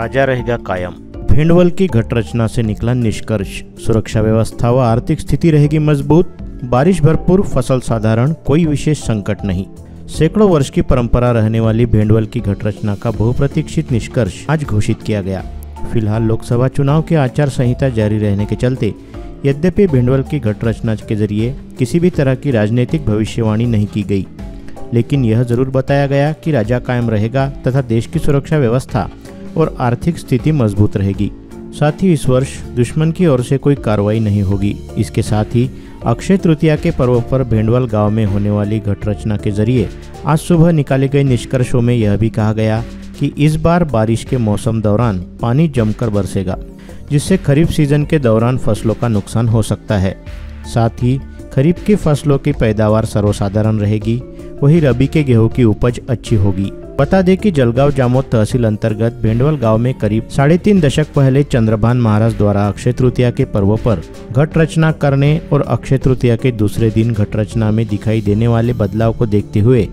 राजा रहेगा कायम। भिंडवल की घट रचना से निकला निष्कर्ष, सुरक्षा व्यवस्था व आर्थिक स्थिति रहेगी मजबूत, बारिश भरपूर, फसल साधारण, कोई विशेष संकट नहीं। सैकड़ों वर्ष की परंपरा रहने वाली भिंडवल की घट रचना का बहुप्रतीक्षित निष्कर्ष आज घोषित किया गया। फिलहाल लोकसभा चुनाव की आचार संहिता जारी रहने के चलते यद्यपि भिंडवल की घट रचना के जरिए किसी भी तरह की राजनीतिक भविष्यवाणी नहीं की गई, लेकिन यह जरूर बताया गया कि राजा कायम रहेगा तथा देश की सुरक्षा व्यवस्था और आर्थिक स्थिति मजबूत रहेगी। साथ ही इस वर्ष दुश्मन की ओर से कोई कार्रवाई नहीं होगी। इसके साथ ही अक्षय तृतीया के पर्व पर भिंडवल गांव में होने वाली घट रचना के जरिए आज सुबह निकाले गए निष्कर्षों में यह भी कहा गया कि इस बार बारिश के मौसम दौरान पानी जमकर बरसेगा, जिससे खरीफ सीजन के दौरान फसलों का नुकसान हो सकता है। साथ ही खरीफ की फसलों की पैदावार सर्वसाधारण रहेगी, वहीं रबी के गेहूं की उपज अच्छी होगी। बता दें कि जलगांव जामोद तहसील अंतर्गत भिंडवल गांव में करीब 3.5 दशक पहले चंद्रभान महाराज द्वारा अक्षय तृतीया के पर्व पर घट रचना करने और अक्षय तृतीया के दूसरे दिन घट रचना में दिखाई देने वाले बदलाव को देखते हुए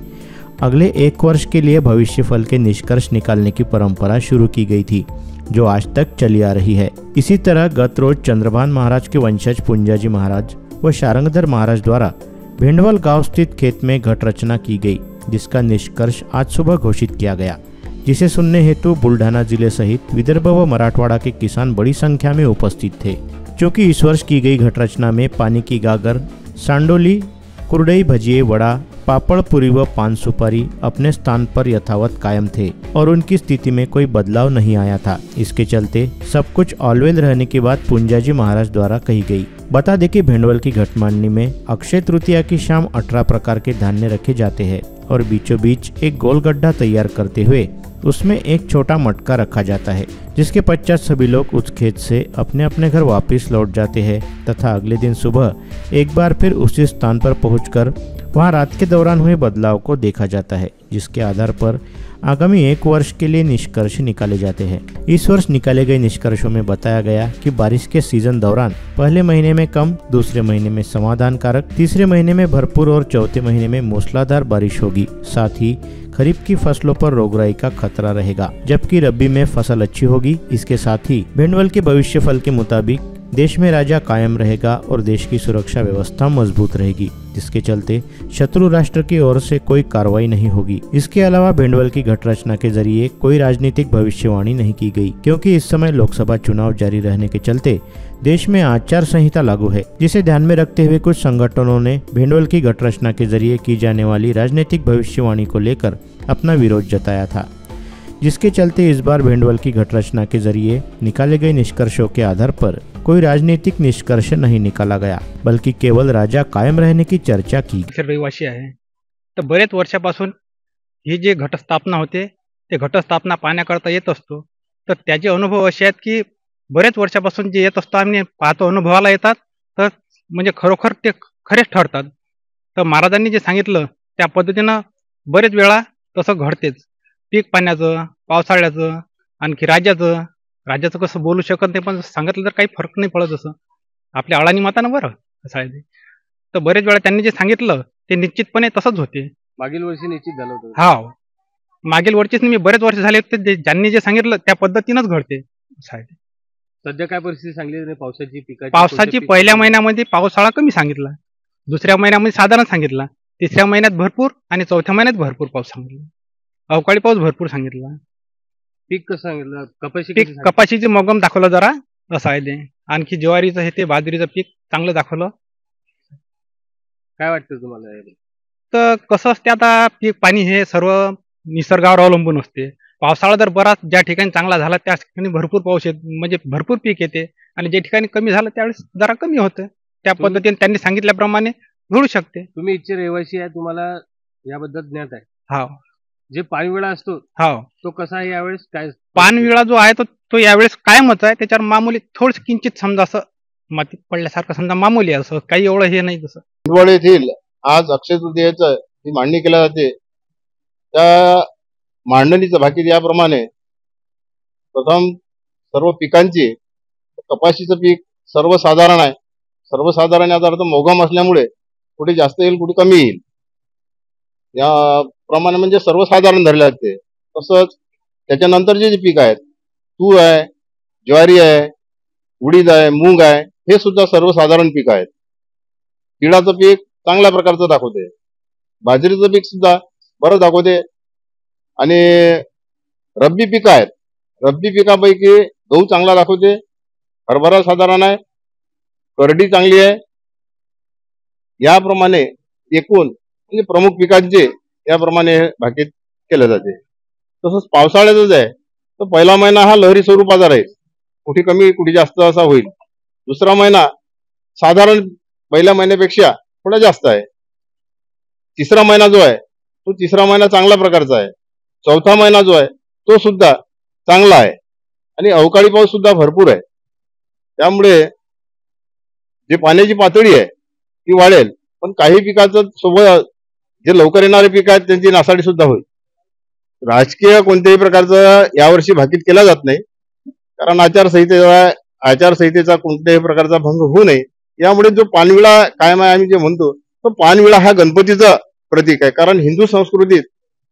अगले 1 वर्ष के लिए भविष्य फल के निष्कर्ष निकालने की परंपरा शुरू की गई थी, जो आज तक चली आ रही है। इसी तरह गत रोज चंद्रभान महाराज के वंशज पुंजाजी महाराज व शारंगधर महाराज द्वारा भिंडवल गांव स्थित खेत में घट रचना की गई, जिसका निष्कर्ष आज सुबह घोषित किया गया, जिसे सुनने हेतु बुल्ढाना जिले सहित विदर्भ व मराठवाड़ा के किसान बड़ी संख्या में उपस्थित थे। क्योंकि इस वर्ष की गई घट रचना में पानी की गागर, सांडोली, कुरडई, भजिए, वड़ा, पापड़, पूरी व पान सुपारी अपने स्थान पर यथावत कायम थे और उनकी स्थिति में कोई बदलाव नहीं आया था। इसके चलते सब कुछ ऑलवेल रहने की बात पुंजाजी महाराज द्वारा कही गई। बता दें कि भिंडवल की घट मांडनी में अक्षय तृतीया की शाम 18 प्रकार के धान्य रखे जाते हैं और बीचों बीच एक गोल गड्ढा तैयार करते हुए उसमें एक छोटा मटका रखा जाता है, जिसके पश्चात सभी लोग उस खेत से अपने अपने घर वापस लौट जाते हैं तथा अगले दिन सुबह एक बार फिर उसी स्थान पर पहुंचकर वहां रात के दौरान हुए बदलाव को देखा जाता है, जिसके आधार पर आगामी 1 वर्ष के लिए निष्कर्ष निकाले जाते हैं। इस वर्ष निकाले गए निष्कर्षों में बताया गया कि बारिश के सीजन दौरान पहले महीने में कम, दूसरे महीने में समाधानकारक, तीसरे महीने में भरपूर और चौथे महीने में मूसलाधार बारिश होगी। साथ ही खरीफ की फसलों पर रोगराई का खतरा रहेगा, जबकि रबी में फसल अच्छी होगी। इसके साथ ही भिंडवल के भविष्य फल के मुताबिक देश में राजा कायम रहेगा और देश की सुरक्षा व्यवस्था मजबूत रहेगी, जिसके चलते शत्रु राष्ट्र की ओर से कोई कार्रवाई नहीं होगी। इसके अलावा भिंडवल की घट रचना के जरिए कोई राजनीतिक भविष्यवाणी नहीं की गई, क्योंकि इस समय लोकसभा चुनाव जारी रहने के चलते देश में आचार संहिता लागू है, जिसे ध्यान में रखते हुए कुछ संगठनों ने भिंडवल की घट रचना के जरिए की जाने वाली राजनीतिक भविष्यवाणी को लेकर अपना विरोध जताया था, जिसके चलते इस बार भिंडवल की घट रचना के जरिए निकाले गए निष्कर्षों के आधार पर कोई राजनीतिक निष्कर्ष नहीं निकाला गया, बल्कि केवल राजा कायम रहने की चर्चा की। रहिवासी आहे, तर बरेच वर्षापासून ही जी घटस्थापना होते ते घटस्थापना पाहण्याकरता येत असतो। तर त्याचे अनुभव असे आहेत की बरेच वर्षापासून जे येत असतो आम्ही पाहतो, अनुभवाला येतात, तर म्हणजे खरोखर ते खरेच ठरतात। तर महाराजांनी जे सांगितलं त्या पद्धतीनं बरेच वेळा तसं घडतेच। पीक पाण्याचं, पावसाळ्याचं, आणखी राज्याचं कसं बोलू शकत नाही, पण सांगितलं तर काही फरक नाही पडत। असं आपल्या अळानी मातानं बरं कसं आहे ते, तर बरेच वेळा त्यांनी जे सांगितलं ते निश्चितपणे तसंच होते। मागील वर्षी निश्चित झालं होतं। हा, मागील वर्षीच मी बरेच वर्ष झाले होते, ज्यांनी जे सांगितलं त्या पद्धतीनंच घडते असं आहे ते। सध्या काय परिस्थिती सांगली पावसाची? पावसाची पहिल्या महिन्यामध्ये पावसाळा कमी सांगितला, दुसऱ्या महिन्यामध्ये साधारण सांगितला, तिसऱ्या महिन्यात भरपूर आणि चौथ्या महिन्यात भरपूर पाऊस सांगितला, अवकाळी पाऊस भरपूर सांगितला। पीक कसं सांगितलं? कपाशीचे मगम दाखवलं जरा असं आहे ते, आणखी ज्वारीचं हे ते बाजरीचं पीक चांगलं दाखवलं। काय वाटतं तुम्हाला? तर कसं असते आता पीक पाणी हे सर्व निसर्गावर अवलंबून असते। पावसाळा जर बराच ज्या ठिकाणी चांगला झाला त्या ठिकाणी भरपूर पाऊस म्हणजे भरपूर पीक येते, आणि ज्या ठिकाणी कमी झालं त्यावेळेस जरा कमी होतं। त्या पद्धतीने त्यांनी सांगितल्याप्रमाणे घडू शकते। तुम्ही इथचे रहिवासी आहे, तुम्हाला याबद्दल ज्ञात आहे? हा, जे पानविळा असतो तो कसा आहे यावेळेस? काय पानविळा जो आहे तो यावेळेस कायमच आहे, त्याच्यावर मामूली थोडस किंचित समजा असं मातीत पडल्यासारखं समजा मामूली आहे, असं काही एवढं हे नाही। तसं भिंडवल येथील आज अक्षय तृतीयेचं जी मांडणी केली जाते, त्या मांडणीचं भाकीत याप्रमाणे प्रथम सर्व पिकांची कपाशीचं पीक सर्वसाधारण आहे। सर्वसाधारण याचा अर्थ मोगम असल्यामुळे कुठे जास्त येईल कुठे कमी येईल या प्रमाणे म्हणजे सर्वसाधारण धरले जाते। तसंच त्याच्यानंतर जे पीक आहेत तूर आहे, ज्वारी आहे, उडीद आहे, मूग आहे, हे सुद्धा सर्वसाधारण पीक आहेत. तिळाचं पीक चांगल्या प्रकारचं दाखवते, बाजरीचं पीक सुद्धा बरं दाखवते. आणि रब्बी पीक आहेत, रब्बी पिकापैकी गहू चांगला दाखवते, हरभरा साधारण आहे, करडी चांगली आहे. याप्रमाणे एकूण म्हणजे प्रमुख पिकांचे याप्रमाणे भाकीत केले जाते. तसंच पावसाळ्यातच आहे तर पहिला महिना हा लहरी स्वरूपाचा राहील, कुठे कमी कुठे जास्त असा होईल. दुसरा महिना साधारण पहिल्या महिन्यापेक्षा थोडा जास्त आहे. तिसरा महिना जो आहे तो तिसरा महिना चांगल्या प्रकारचा आहे. चौथा महिना जो आहे तो सुद्धा चांगला आहे आणि अवकाळी पाऊस सुद्धा भरपूर आहे. त्यामुळे जे पाण्याची पातळी आहे ती वाढेल, पण काही पिकाचं सोबत जे लवकर येणारे पीक आहेत त्यांची नासाडी सुद्धा होईल. राजकीय कोणत्याही प्रकारचं यावर्षी भाकीत केला जात नाही, कारण आचारसंहितेचा कोणत्याही प्रकारचा भंग होऊ नये. यामुळे जो पानविळा कायम आहे आम्ही जे म्हणतो, तो पानविळा हा गणपतीचं प्रतीक आहे. कारण हिंदू संस्कृतीत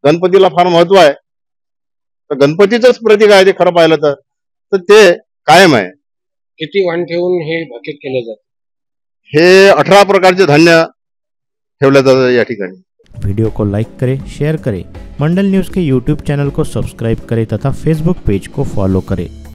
गणपतीला फार महत्व आहे, तर गणपतीचंच प्रतीक आहे ते खरं पाहिलं तर ते कायम आहे. किती वाण ठेवून हे भाकीत केले जाते? हे 18 प्रकारचे धान्य ठेवले जातात या ठिकाणी. वीडियो को लाइक करें, शेयर करें, मंडल न्यूज़ के यूट्यूब चैनल को सब्सक्राइब करें तथा फेसबुक पेज को फॉलो करें.